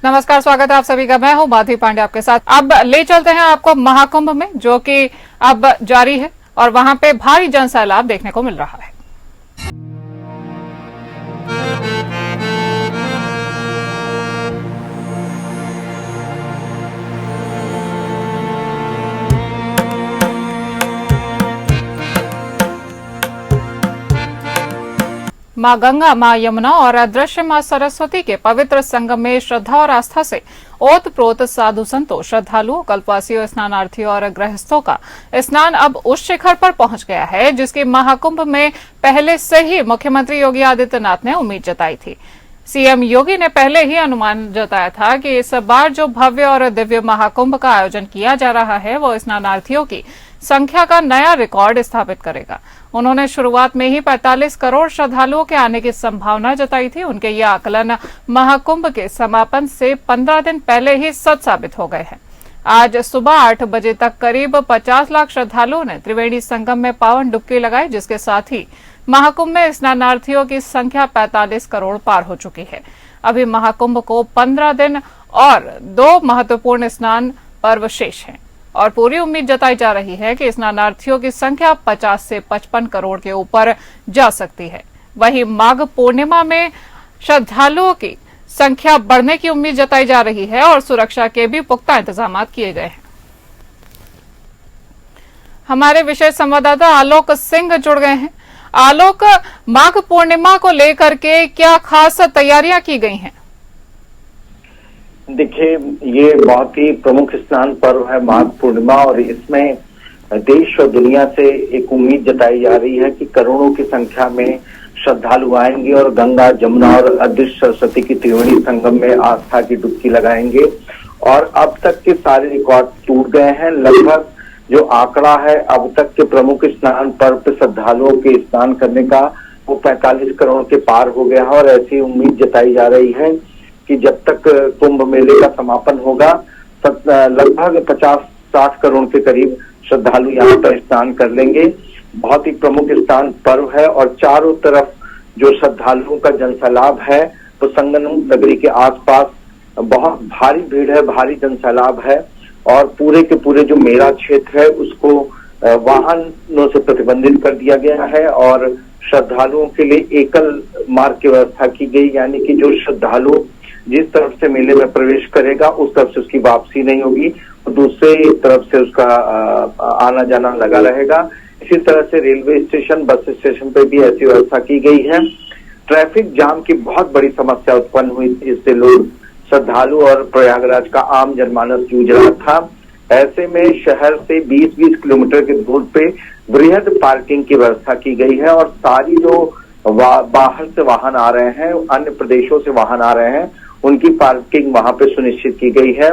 नमस्कार, स्वागत है आप सभी का। मैं हूं माधवी पांडे आपके साथ। अब ले चलते हैं आपको महाकुंभ में, जो कि अब जारी है और वहां पे भारी जन सैलाब देखने को मिल रहा है। मां गंगा, मां यमुना और अदृश्य मां सरस्वती के पवित्र संगम में श्रद्धा और आस्था से ओतप्रोत साधु संतों, श्रद्धालुओं, कल्पवासियों, स्नानार्थियों और गृहस्थों का स्नान अब उस शिखर पर पहुंच गया है जिसकी महाकुंभ में पहले से ही मुख्यमंत्री योगी आदित्यनाथ ने उम्मीद जताई थी। सीएम योगी ने पहले ही अनुमान जताया था कि इस बार जो भव्य और दिव्य महाकुंभ का आयोजन किया जा रहा है वो स्नानार्थियों की संख्या का नया रिकॉर्ड स्थापित करेगा। उन्होंने शुरुआत में ही 45 करोड़ श्रद्धालुओं के आने की संभावना जताई थी। उनके ये आकलन महाकुंभ के समापन से 15 दिन पहले ही सच साबित हो गए हैं। आज सुबह 8 बजे तक करीब 50 लाख श्रद्धालुओं ने त्रिवेणी संगम में पावन डुबकी लगाई, जिसके साथ ही महाकुंभ में स्नानार्थियों की संख्या 45 करोड़ पार हो चुकी है। अभी महाकुंभ को 15 दिन और 2 महत्वपूर्ण स्नान पर्व शेष हैं और पूरी उम्मीद जताई जा रही है कि स्नानार्थियों की संख्या 50 से 55 करोड़ के ऊपर जा सकती है। वहीं माघ पूर्णिमा में श्रद्धालुओं की संख्या बढ़ने की उम्मीद जताई जा रही है और सुरक्षा के भी पुख्ता इंतजाम किए गए हैं। हमारे विशेष संवाददाता आलोक सिंह जुड़ गए हैं। आलोक, माघ पूर्णिमा को लेकर के क्या खास तैयारियां की गई हैं? देखिए, ये बहुत ही प्रमुख स्नान पर्व है माघ पूर्णिमा, और इसमें देश और दुनिया से एक उम्मीद जताई जा रही है कि करोड़ों की संख्या में श्रद्धालु आएंगे और गंगा, जमुना और अदृश्य सरस्वती की त्रिवेणी संगम में आस्था की डुबकी लगाएंगे। और अब तक के सारे रिकॉर्ड टूट गए हैं। लगभग जो आंकड़ा है अब तक के प्रमुख स्नान पर्व पे श्रद्धालुओं के स्नान करने का, वो 45 करोड़ के पार हो गया है। और ऐसी उम्मीद जताई जा रही है कि जब तक कुंभ मेले का समापन होगा, लगभग 50-60 करोड़ के करीब श्रद्धालु यहाँ पर स्नान कर लेंगे। बहुत ही प्रमुख स्नान पर्व है और चारों तरफ जो श्रद्धालुओं का जनसैलाब है, तो संगम नगरी के आसपास बहुत भारी भीड़ है, भारी जनसैलाब है। और पूरे के पूरे जो मेला क्षेत्र है उसको वाहनों से प्रतिबंधित कर दिया गया है और श्रद्धालुओं के लिए एकल मार्ग की व्यवस्था की गई, यानी कि जो श्रद्धालु जिस तरफ से मेले में प्रवेश करेगा उस तरफ से उसकी वापसी नहीं होगी और दूसरे तरफ से उसका आना जाना लगा रहेगा। इसी तरह से रेलवे स्टेशन, बस स्टेशन पे भी ऐसी व्यवस्था की गई है। ट्रैफिक जाम की बहुत बड़ी समस्या उत्पन्न हुई थी, इससे लोग, श्रद्धालु और प्रयागराज का आम जनमानस जूझ रहा था। ऐसे में शहर से 20-20 किलोमीटर के दूर पे बृहद पार्किंग की व्यवस्था की गई है और सारी जो बाहर से वाहन आ रहे हैं, अन्य प्रदेशों से वाहन आ रहे हैं, उनकी पार्किंग वहां पे सुनिश्चित की गई है।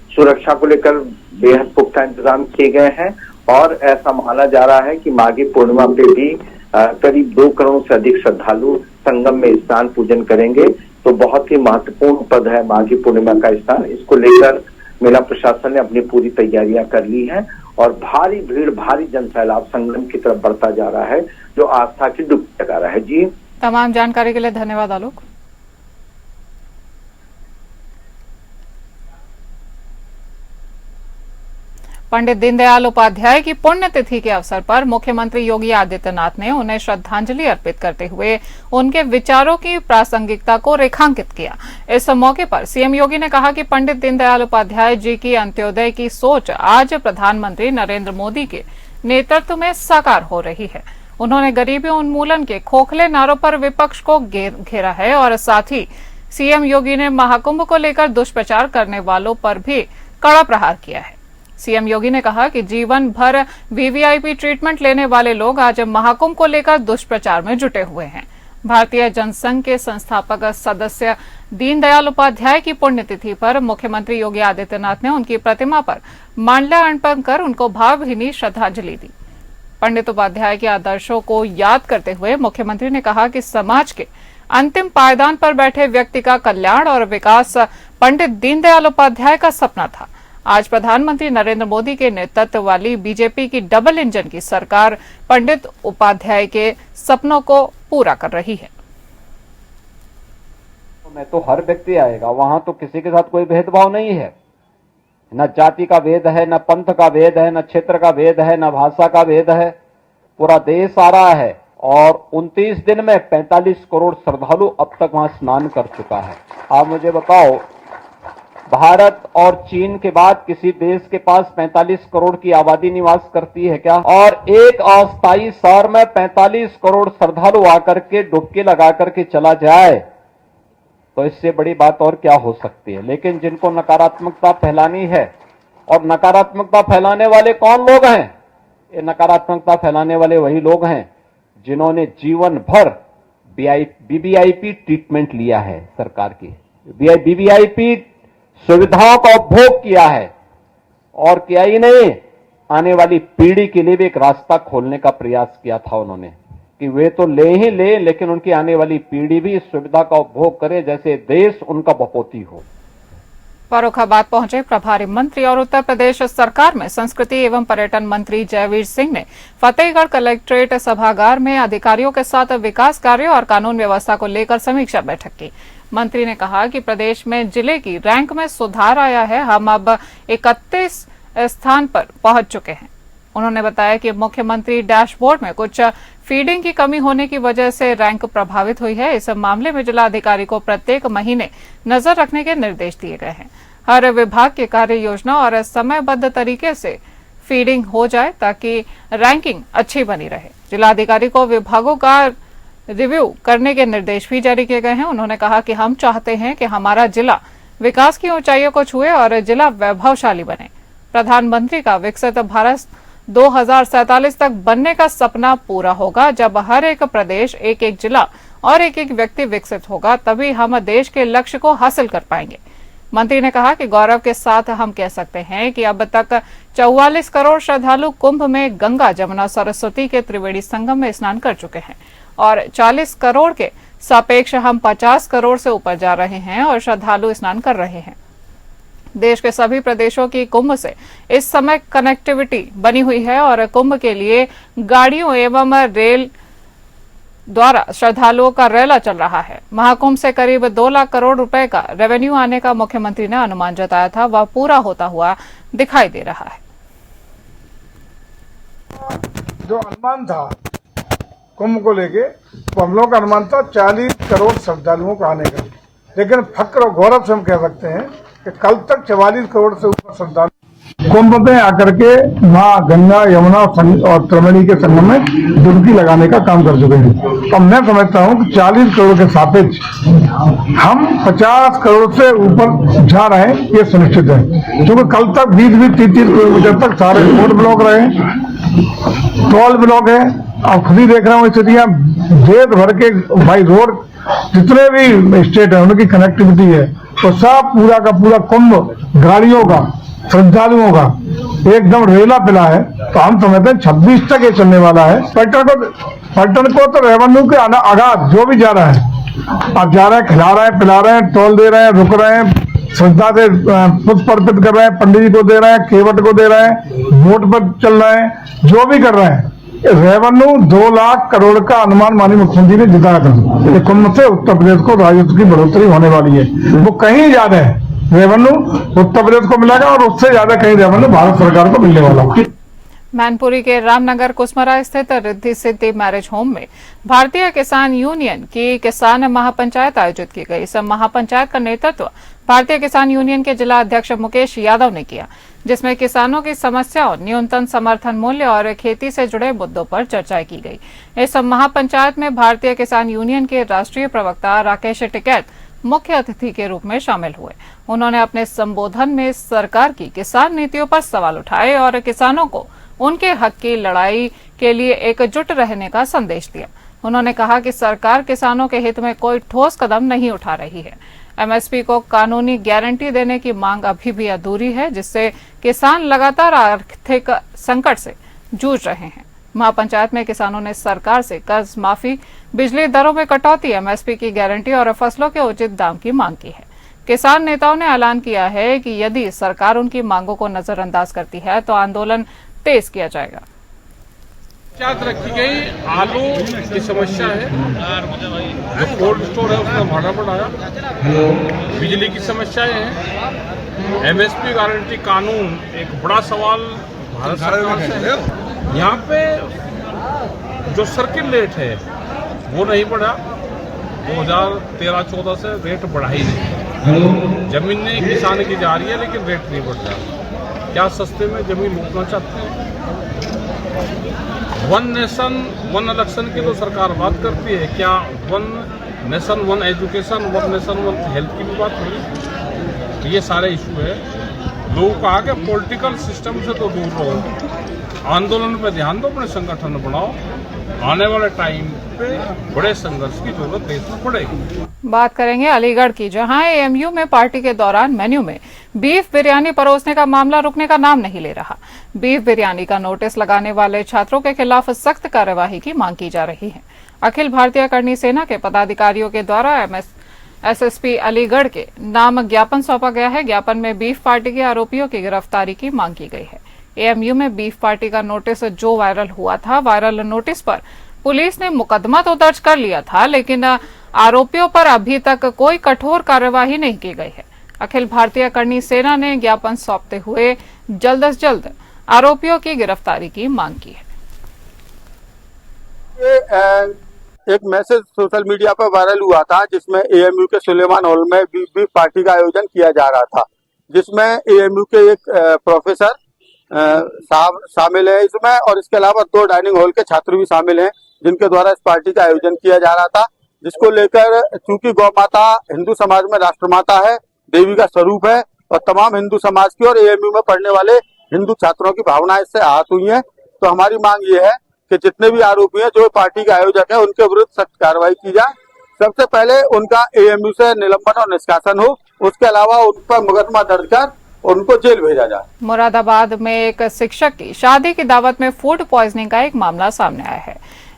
सुरक्षा को लेकर बेहद पुख्ता इंतजाम किए गए हैं और ऐसा माना जा रहा है कि माघी पूर्णिमा पे भी करीब 2 करोड़ से अधिक श्रद्धालु संगम में स्नान पूजन करेंगे। तो बहुत ही महत्वपूर्ण पद है माघी पूर्णिमा का स्नान। इसको लेकर मेला प्रशासन ने अपनी पूरी तैयारियां कर ली हैं और भारी भीड़, भारी जनसैलाब संगम की तरफ बढ़ता जा रहा है, जो आस्था की डुबकी लगा रहा है। जी, तमाम जानकारी के लिए धन्यवाद आलोक। पंडित दीनदयाल उपाध्याय की पुण्यतिथि के अवसर पर मुख्यमंत्री योगी आदित्यनाथ ने उन्हें श्रद्धांजलि अर्पित करते हुए उनके विचारों की प्रासंगिकता को रेखांकित किया। इस मौके पर सीएम योगी ने कहा कि पंडित दीनदयाल उपाध्याय जी की अंत्योदय की सोच आज प्रधानमंत्री नरेंद्र मोदी के नेतृत्व में साकार हो रही है। उन्होंने गरीबी उन्मूलन के खोखले नारों पर विपक्ष को घेरा है और साथ ही सीएम योगी ने महाकुंभ को लेकर दुष्प्रचार करने वालों पर भी कड़ा प्रहार किया है। सीएम योगी ने कहा कि जीवन भर वीवीआईपी ट्रीटमेंट लेने वाले लोग आज महाकुंभ को लेकर दुष्प्रचार में जुटे हुए हैं। भारतीय जनसंघ के संस्थापक सदस्य दीनदयाल उपाध्याय की पुण्यतिथि पर मुख्यमंत्री योगी आदित्यनाथ ने उनकी प्रतिमा पर माल्यार्पण कर उनको भावभीनी श्रद्धांजलि दी। पंडित उपाध्याय के आदर्शों को याद करते हुए मुख्यमंत्री ने कहा कि समाज के अंतिम पायदान पर बैठे व्यक्ति का कल्याण और विकास पंडित दीनदयाल उपाध्याय का सपना था। आज प्रधानमंत्री नरेंद्र मोदी के नेतृत्व वाली बीजेपी की डबल इंजन की सरकार पंडित उपाध्याय के सपनों को पूरा कर रही है। में तो हर व्यक्ति आएगा, वहां तो किसी के साथ कोई भेदभाव नहीं है, न जाति का भेद है, न पंथ का भेद है, न क्षेत्र का भेद है, न भाषा का भेद है। पूरा देश आ रहा है और 29 दिन में 45 करोड़ श्रद्धालु अब तक वहां स्नान कर चुका है। आप मुझे बताओ, भारत और चीन के बाद किसी देश के पास 45 करोड़ की आबादी निवास करती है क्या? और एक अस्थायी शहर में 45 करोड़ श्रद्धालु आकर के डुबकी लगा करके चला जाए तो इससे बड़ी बात और क्या हो सकती है। लेकिन जिनको नकारात्मकता फैलानी है, और नकारात्मकता फैलाने वाले कौन लोग हैं? ये नकारात्मकता फैलाने वाले वही लोग हैं जिन्होंने जीवन भर बीबीआईपी ट्रीटमेंट लिया है, सरकार की बीबीआईपी सुविधाओं का उपभोग किया है, और किया ही नहीं, आने वाली पीढ़ी के लिए भी एक रास्ता खोलने का प्रयास किया था उन्होंने कि वे तो ले ही ले, लेकिन उनकी आने वाली पीढ़ी भी इस सुविधा का उपभोग करे जैसे देश उनका बपोती हो। फर्रुखाबाद पहुंचे प्रभारी मंत्री और उत्तर प्रदेश सरकार में संस्कृति एवं पर्यटन मंत्री जयवीर सिंह ने फतेहगढ़ कलेक्ट्रेट सभागार में अधिकारियों के साथ विकास कार्यों और कानून व्यवस्था को लेकर समीक्षा बैठक की। मंत्री ने कहा कि प्रदेश में जिले की रैंक में सुधार आया है, हम अब 31 स्थान पर पहुंच चुके हैं। उन्होंने बताया कि मुख्यमंत्री डैशबोर्ड में कुछ फीडिंग की कमी होने की वजह से रैंक प्रभावित हुई है। इस मामले में जिला अधिकारी को प्रत्येक महीने नजर रखने के निर्देश दिए गए हैं। हर विभाग की कार्य योजना और समयबद्ध तरीके से फीडिंग हो जाए ताकि रैंकिंग अच्छी बनी रहे। जिलाधिकारी को विभागों का रिव्यू करने के निर्देश भी जारी किए गए हैं। उन्होंने कहा कि हम चाहते हैं कि हमारा जिला विकास की ऊंचाइयों को छुए और जिला वैभवशाली बने। प्रधानमंत्री का विकसित भारत 2047 तक बनने का सपना पूरा होगा। जब हर एक प्रदेश, एक एक जिला और एक एक व्यक्ति विकसित होगा, तभी हम देश के लक्ष्य को हासिल कर पाएंगे। मंत्री ने कहा कि गौरव के साथ हम कह सकते हैं कि अब तक 44 करोड़ श्रद्धालु कुंभ में गंगा, जमुना, सरस्वती के त्रिवेणी संगम में स्नान कर चुके हैं और 40 करोड़ के सापेक्ष हम 50 करोड़ से ऊपर जा रहे हैं और श्रद्धालु स्नान कर रहे हैं। देश के सभी प्रदेशों की कुंभ से इस समय कनेक्टिविटी बनी हुई है और कुंभ के लिए गाड़ियों एवं रेल द्वारा श्रद्धालुओं का रैला चल रहा है। महाकुंभ से करीब 2 लाख करोड़ रुपए का रेवेन्यू आने का मुख्यमंत्री ने अनुमान जताया था, वह पूरा होता हुआ दिखाई दे रहा है। जो अनुमान था कुंभ को लेके, तो हम लोग का अनुमान था 40 करोड़ श्रद्धालुओं का आने का, लेकिन फक्र और गौरव से हम कह सकते हैं कि कल तक 44 करोड़ से ऊपर श्रद्धालु कुंभ में आकर के मां गंगा, यमुना और त्रिवेणी के संगम में डुबकी लगाने का काम कर चुके हैं। अब मैं समझता हूं कि 40 करोड़ के सापेक्ष हम 50 करोड़ से ऊपर जा रहे हैं, ये सुनिश्चित है। क्योंकि कल तक 20-20, 30-30 किलोमीटर तक सारे रोड ब्लॉक रहे, टोल ब्लॉक है। अब खुद ही देख रहा हूँ स्थितियां, देश भर के भाई रोड जितने भी स्टेट है उनकी कनेक्टिविटी है, तो सब पूरा का पूरा कुंभ गाड़ियों का, श्रद्धालुओं का एकदम रेला पिला है। तो हम समझते हैं 26 तक ये चलने वाला है। पर्यटन को तो रेवेन्यू के आगाज जो भी जा रहा है, अब जा रहे हैं, खिला रहे हैं, पिला रहे हैं, टोल दे रहे हैं, रुक रहे हैं, श्रद्धा से पुष्प अर्पित कर रहे हैं, पंडित जी को दे रहे हैं, केवट को दे रहे हैं, वोट पर चल रहे हैं, जो भी कर रहे हैं। रेवेन्यू 2 लाख करोड़ का अनुमान माननीय मुख्यमंत्री ने जिताया था। कुंभ से उत्तर प्रदेश को राजस्व की बढ़ोतरी होने वाली है। वो कहीं ज्यादा है रेवेन्यू उत्तर प्रदेश को मिलेगा और उससे ज्यादा कहीं रेवेन्यू भारत सरकार को मिलने वाला है। मैनपुरी के रामनगर कुसमरा स्थित रिद्धि सिद्धि मैरिज होम में भारतीय किसान यूनियन की किसान महापंचायत आयोजित की गई। इस महापंचायत का नेतृत्व भारतीय किसान यूनियन के जिला अध्यक्ष मुकेश यादव ने किया, जिसमें किसानों की समस्याओं, न्यूनतम समर्थन मूल्य और खेती से जुड़े मुद्दों पर चर्चा की गई। इस महापंचायत में भारतीय किसान यूनियन के राष्ट्रीय प्रवक्ता राकेश टिकैत मुख्य अतिथि के रूप में शामिल हुए। उन्होंने अपने संबोधन में सरकार की किसान नीतियों पर सवाल उठाए और किसानों को उनके हक की लड़ाई के लिए एकजुट रहने का संदेश दिया। उन्होंने कहा कि सरकार किसानों के हित में कोई ठोस कदम नहीं उठा रही है। एमएसपी को कानूनी गारंटी देने की मांग अभी भी अधूरी है, जिससे किसान लगातार आर्थिक संकट से जूझ रहे हैं। महापंचायत में किसानों ने सरकार से कर्ज माफी, बिजली दरों में कटौती, एमएसपी की गारंटी और फसलों के उचित दाम की मांग की है। किसान नेताओं ने ऐलान किया है कि यदि सरकार उनकी मांगों को नजरअंदाज करती है तो आंदोलन तेज किया जाएगा। याद रखी गई आलू की समस्या है, जो कोल्ड स्टोर है उसमें भाड़ा बढ़ाया, बिजली की समस्याएं हैं, एमएसपी गारंटी कानून एक बड़ा सवाल भारत सरकार से है। यहाँ पे जो सर्किल रेट है वो नहीं बढ़ा, 2013-14 से रेट बढ़ा ही नहीं। जमीन नहीं किसान की जा रही है लेकिन रेट नहीं बढ़ रहा। क्या सस्ते में जमीन लूटना चाहते हैं? वन नेशन वन इलेक्शन की तो सरकार बात करती है, क्या one nation one education, one nation one health की भी बात हुई? तो ये सारे इशू है। लोगों को कहा कि पॉलिटिकल सिस्टम से तो दूर रहो, आंदोलन पे ध्यान दो, अपने संगठन बनाओ। आने वाले टाइम पे बड़े संघर्ष की जरूरत देश में पड़ेगी। बात करेंगे अलीगढ़ की, जहां एएमयू में पार्टी के दौरान मेन्यू में बीफ बिरयानी परोसने का मामला रुकने का नाम नहीं ले रहा। बीफ बिरयानी का नोटिस लगाने वाले छात्रों के खिलाफ सख्त कार्यवाही की मांग की जा रही है। अखिल भारतीय करणी सेना के पदाधिकारियों के द्वारा एसएसपी अलीगढ़ के नाम ज्ञापन सौंपा गया है। ज्ञापन में बीफ पार्टी के आरोपियों की गिरफ्तारी की मांग की गई है। एएमयू में बीफ पार्टी का नोटिस जो वायरल हुआ था, वायरल नोटिस पर पुलिस ने मुकदमा तो दर्ज कर लिया था, लेकिन आरोपियों पर अभी तक कोई कठोर कार्यवाही नहीं की गई है। अखिल भारतीय करणी सेना ने ज्ञापन सौंपते हुए जल्द से जल्द आरोपियों की गिरफ्तारी की मांग की है। एक मैसेज सोशल मीडिया पर वायरल हुआ था जिसमें एएमयू के सुलेमान हॉल में बीफ पार्टी का आयोजन किया जा रहा था, जिसमें एएमयू के एक प्रोफेसर साहब शामिल है इसमें, और इसके अलावा 2 डाइनिंग हॉल के छात्र भी शामिल हैं, जिनके द्वारा इस पार्टी का आयोजन किया जा रहा था। जिसको लेकर चूंकि गौ माता हिंदू समाज में राष्ट्रमाता है, देवी का स्वरूप है, और तमाम हिंदू समाज की और एएमयू में पढ़ने वाले हिंदू छात्रों की भावनाएं इससे आहत हुई हैं। तो हमारी मांग ये है कि जितने भी आरोपी हैं जो पार्टी के आयोजक है, उनके विरुद्ध सख्त कार्रवाई की जाए। सबसे पहले उनका एएमयू से निलंबन और निष्कासन हो, उसके अलावा उन पर मुकदमा दर्ज कर उनको जेल भेजा जाए। मुरादाबाद में एक शिक्षक की शादी की दावत में फूड पॉइजनिंग का एक मामला सामने आया है।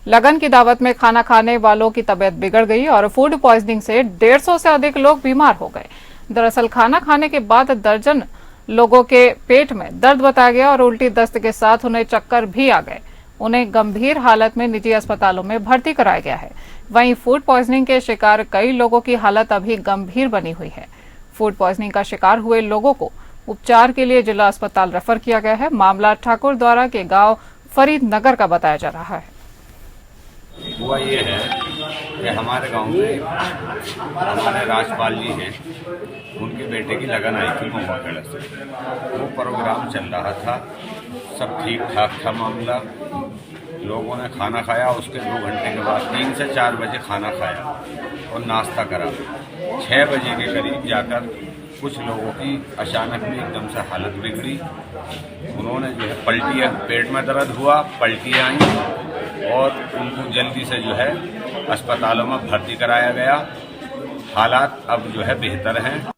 लगन की दावत में खाना खाने वालों की तबीयत बिगड़ गई और फूड पॉइजनिंग से 150 से अधिक लोग बीमार हो गए। दरअसल खाना खाने के बाद दर्जन लोगों के पेट में दर्द बताया गया और उल्टी दस्त के साथ उन्हें चक्कर भी आ गए। उन्हें गंभीर हालत में निजी अस्पतालों में भर्ती कराया गया है। वहीं फूड पॉइजनिंग के शिकार कई लोगों की हालत अभी गंभीर बनी हुई है। फूड पॉइजनिंग का शिकार हुए लोगों को उपचार के लिए जिला अस्पताल रेफर किया गया है। मामला ठाकुर द्वारा के गांव फरीदनगर का बताया जा रहा है। हुआ ये है कि हमारे गांव में हमारे राजपाल जी हैं, उनके बेटे की लगन आई थी महुआखेड़ा से। वो प्रोग्राम चल रहा था, सब ठीक ठाक था मामला। लोगों ने खाना खाया, उसके 2 घंटे के बाद 3 से 4 बजे खाना खाया और नाश्ता करा। 6 बजे के करीब जाकर कुछ लोगों की अचानक में एकदम से हालत बिगड़ी। उन्होंने जो है पलटियाँ, पेट में दर्द हुआ, पलटियाँ आई और उनको जल्दी से जो है अस्पतालों में भर्ती कराया गया। हालात अब जो है बेहतर हैं।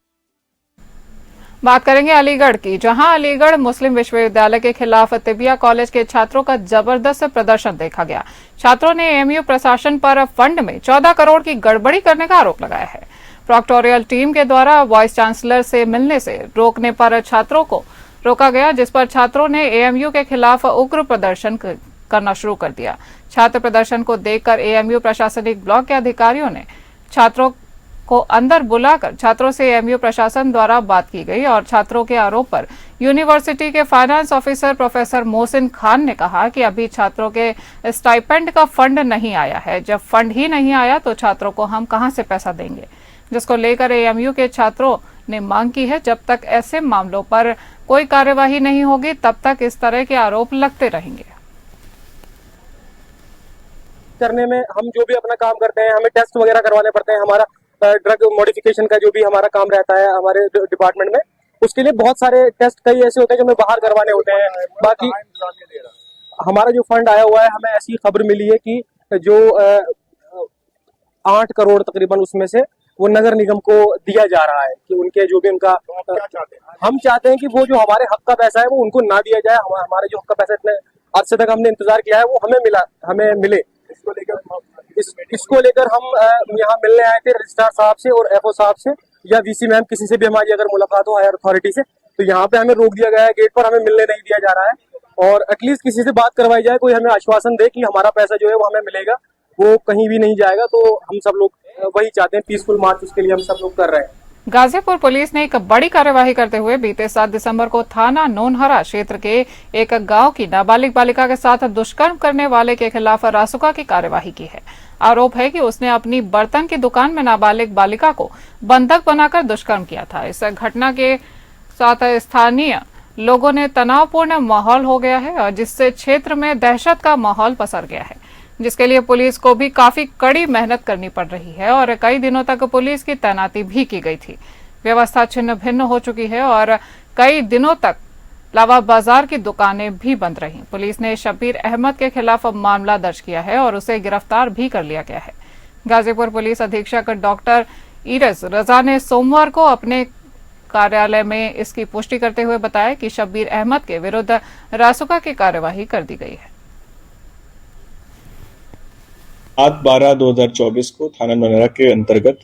बात करेंगे अलीगढ़ की, जहां अलीगढ़ मुस्लिम विश्वविद्यालय के खिलाफ तिबिया कॉलेज के छात्रों का जबरदस्त प्रदर्शन देखा गया। छात्रों ने एएमयू प्रशासन पर फंड में 14 करोड़ की गड़बड़ी करने का आरोप लगाया है। प्रोक्टोरियल टीम के द्वारा वाइस चांसलर से मिलने से रोकने पर छात्रों को रोका गया, जिस पर छात्रों ने एएमयू के खिलाफ उग्र प्रदर्शन करना शुरू कर दिया। छात्र प्रदर्शन को देखकर एएमयू प्रशासनिक ब्लॉक के अधिकारियों ने छात्रों को अंदर बुलाकर छात्रों से एएमयू प्रशासन द्वारा बात की गई और छात्रों के आरोप पर यूनिवर्सिटी के finance officer professor Mohsin Khan ने कहा कि अभी छात्रों के स्टाइपेंड का फंड नहीं आया है। जब फंड ही नहीं आया तो छात्रों को हम कहां से पैसा देंगे, जिसको लेकर एएमयू के छात्रों ने मांग की है जब तक ऐसे मामलों पर कोई कार्यवाही नहीं होगी तब तक इस तरह के आरोप लगते रहेंगे। करने में हम जो भी अपना काम करते हैं, हमें टेस्ट वगैरह करवाने पड़ते हैं। हमारा ड्रग मॉडिफिकेशन का जो भी हमारा काम रहता है हमारे डिपार्टमेंट में, उसके लिए बहुत सारे टेस्ट कई ऐसे होते हैं जो हमें बाहर करवाने होते हैं। बाकी हमारा जो फंड आया हुआ है, हमें ऐसी खबर मिली है कि जो 8 करोड़ तकरीबन उसमें से वो नगर निगम को दिया जा रहा है कि उनके जो भी उनका हम चाहते हैं कि वो जो हमारे हक का पैसा है वो उनको ना दिया जाए। हमारे जो हक का पैसा इतने अर्से तक हमने इंतजार किया है वो हमें मिले। इसको लेकर हम यहाँ मिलने आए थे रजिस्ट्रार साहब से और एफओ साहब से या वीसी मैम, किसी से भी हमारी अगर मुलाकात हो हायर अथॉरिटी से, तो यहाँ पे हमें रोक दिया गया है गेट पर, हमें मिलने नहीं दिया जा रहा है। और एटलीस्ट किसी से बात करवाई जाए, कोई हमें आश्वासन दे कि हमारा पैसा जो है वो हमें मिलेगा, वो कहीं भी नहीं जाएगा। तो हम सब लोग वही चाहते हैं, पीसफुल मार्च उसके लिए हम सब लोग कर रहे हैं। गाजीपुर पुलिस ने एक बड़ी कार्यवाही करते हुए बीते 7 दिसंबर को थाना नोनहरा क्षेत्र के एक गांव की नाबालिग बालिका के साथ दुष्कर्म करने वाले के खिलाफ रासुका की कार्यवाही की है। आरोप है कि उसने अपनी बर्तन की दुकान में नाबालिग बालिका को बंधक बनाकर दुष्कर्म किया था। इस घटना के साथ स्थानीय लोगों ने तनावपूर्ण माहौल हो गया है और जिससे क्षेत्र में दहशत का माहौल पसर गया है, जिसके लिए पुलिस को भी काफी कड़ी मेहनत करनी पड़ रही है और कई दिनों तक पुलिस की तैनाती भी की गई थी। व्यवस्था छिन्न भिन्न हो चुकी है और कई दिनों तक लावा बाजार की दुकानें भी बंद रहीं। पुलिस ने शब्बीर अहमद के खिलाफ मामला दर्ज किया है और उसे गिरफ्तार भी कर लिया गया है। गाजीपुर पुलिस अधीक्षक डॉक्टर इरस रजा ने सोमवार को अपने कार्यालय में इसकी पुष्टि करते हुए बताया कि शब्बीर अहमद के विरुद्ध रासुका की कार्यवाही कर दी गई है। 8/12/2024 को थाना नोनहरा के अंतर्गत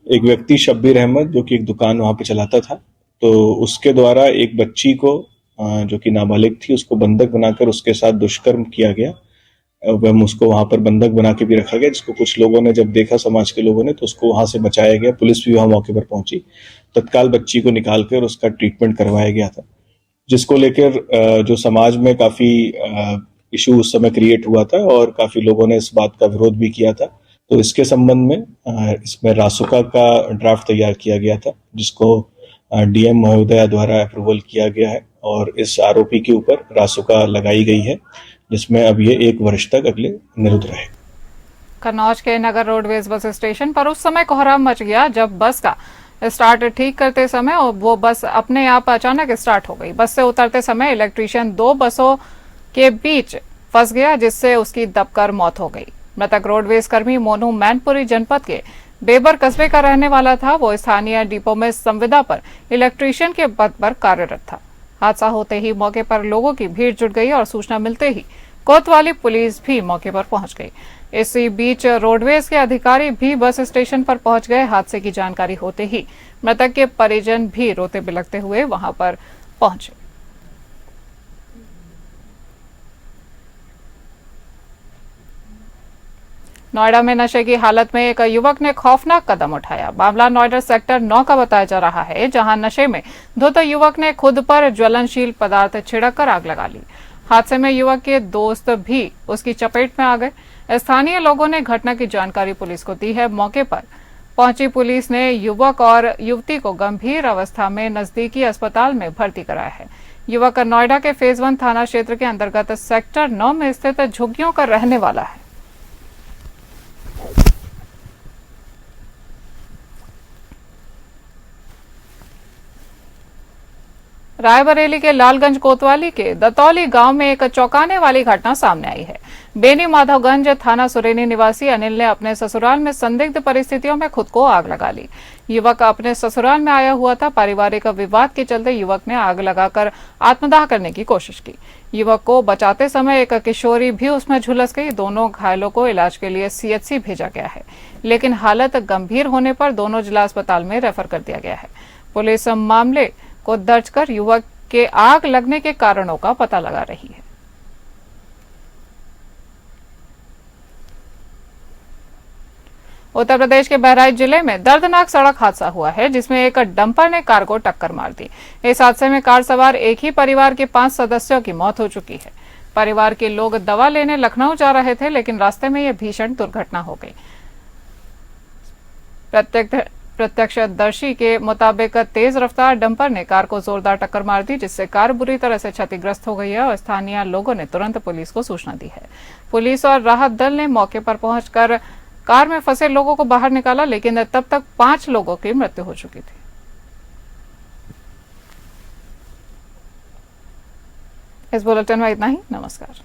एक व्यक्ति शब्बीर अहमद जो कि एक दुकान वहां पे चलाता था, तो उसके द्वारा एक बच्ची को जो कि नाबालिग थी उसको बंधक बनाकर उसके साथ दुष्कर्म किया गया। उसको वहां पर बंधक बना के भी रखा गया, जिसको कुछ लोगों ने जब देखा, समाज के लोगों ने, तो उसको वहां से बचाया गया। पुलिस भी वहां मौके पर पहुंची, तत्काल बच्ची को निकालकर उसका ट्रीटमेंट करवाया गया था, जिसको लेकर जो समाज में काफी इशू उस समय क्रिएट हुआ था और काफी लोगों ने इस बात का विरोध भी किया था। तो इसके संबंध में इसमें रासुका का ड्राफ्ट तैयार किया गया था, जिसको डीएम महोदया द्वारा अप्रूवल किया गया है और इस आरोपी के ऊपर रासुका लगाई गई है, जिसमें अब ये 1 वर्ष तक अगले निरुद्ध रहे। कन्नौज के नगर रोडवेज बस स्टेशन पर उस समय कोहराम मच गया जब बस का स्टार्ट ठीक करते समय वो बस अपने आप अचानक स्टार्ट हो गई। बस से उतरते समय इलेक्ट्रीशियन 2 बसों के बीच फंस गया, जिससे उसकी दबकर मौत हो गई। मृतक रोडवेज कर्मी मोनू मैनपुरी जनपद के बेबर कस्बे का रहने वाला था। वो स्थानीय डिपो में संविदा पर इलेक्ट्रीशियन के पद पर कार्यरत था। हादसा होते ही मौके पर लोगों की भीड़ जुट गई और सूचना मिलते ही कोतवाली पुलिस भी मौके पर पहुंच गई। इसी बीच रोडवेज के अधिकारी भी बस स्टेशन पर पहुंच गए। हादसे की जानकारी होते ही मृतक के परिजन भी रोते बिलखते हुए वहां पर पहुंचे। नोएडा में नशे की हालत में एक युवक ने खौफनाक कदम उठाया। मामला नोएडा सेक्टर 9 का बताया जा रहा है, जहां नशे में धुत युवक ने खुद पर ज्वलनशील पदार्थ छिड़ककर आग लगा ली। हादसे में युवक के दोस्त भी उसकी चपेट में आ गए। स्थानीय लोगों ने घटना की जानकारी पुलिस को दी है। मौके पर पहुंची पुलिस ने युवक और युवती को गंभीर अवस्था में नजदीकी अस्पताल में भर्ती कराया है। युवक नोएडा के फेज 1 थाना क्षेत्र के अंतर्गत सेक्टर 9 में स्थित झुग्गियों का रहने वाला है। रायबरेली के लालगंज कोतवाली के दतौली गांव में एक चौंकाने वाली घटना सामने आई है। बेनी माधवगंज थाना सुरेनी निवासी अनिल ने अपने ससुराल में संदिग्ध परिस्थितियों में खुद को आग लगा ली। युवक अपने ससुराल में आया हुआ था। पारिवारिक विवाद के चलते युवक ने आग लगाकर आत्मदाह करने की कोशिश की। युवक को बचाते समय एक किशोरी भी उसमें झुलस गई। दोनों घायलों को इलाज के लिए सीएचसी भेजा गया है, लेकिन हालत गंभीर होने पर दोनों जिला अस्पताल में रेफर कर दिया गया है। पुलिस मामले को दर्ज कर युवक के आग लगने के कारणों का पता लगा रही है। उत्तर प्रदेश के बहराइच जिले में दर्दनाक सड़क हादसा हुआ है, जिसमें एक डंपर ने कार को टक्कर मार दी। इस हादसे में कार सवार एक ही परिवार के 5 सदस्यों की मौत हो चुकी है। परिवार के लोग दवा लेने लखनऊ जा रहे थे, लेकिन रास्ते में यह भीषण दुर्घटना हो गई। प्रत्यक्षदर्शी के मुताबिक तेज रफ्तार डंपर ने कार को जोरदार टक्कर मार दी, जिससे कार बुरी तरह से क्षतिग्रस्त हो गई है और स्थानीय लोगों ने तुरंत पुलिस को सूचना दी है। पुलिस और राहत दल ने मौके पर पहुंचकर कार में फंसे लोगों को बाहर निकाला, लेकिन तब तक 5 लोगों की मृत्यु हो चुकी थी। इस बुलेटिन में इतना ही। नमस्कार।